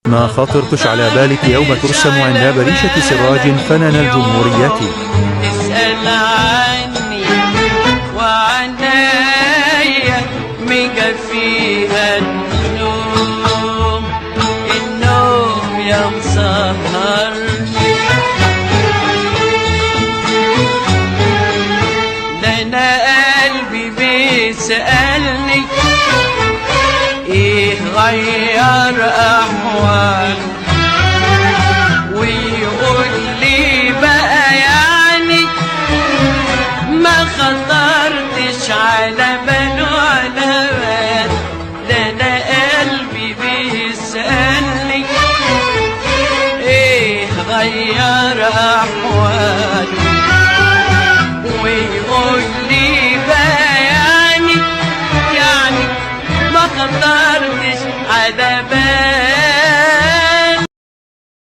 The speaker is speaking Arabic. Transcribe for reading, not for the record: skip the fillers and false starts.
ما خطرتش على بالك يوم ترسم عند بريشة سراج فنان الجمهورية؟ اسأل عني وعنايا ميجا فيها النوم يا مسهرني. ده انا قلبي بيسألني ايه غير احواله، ويقول لي بقى يعني ما خطرتش على باله على بال. ده انا قلبي بيسألني ايه غير احواله،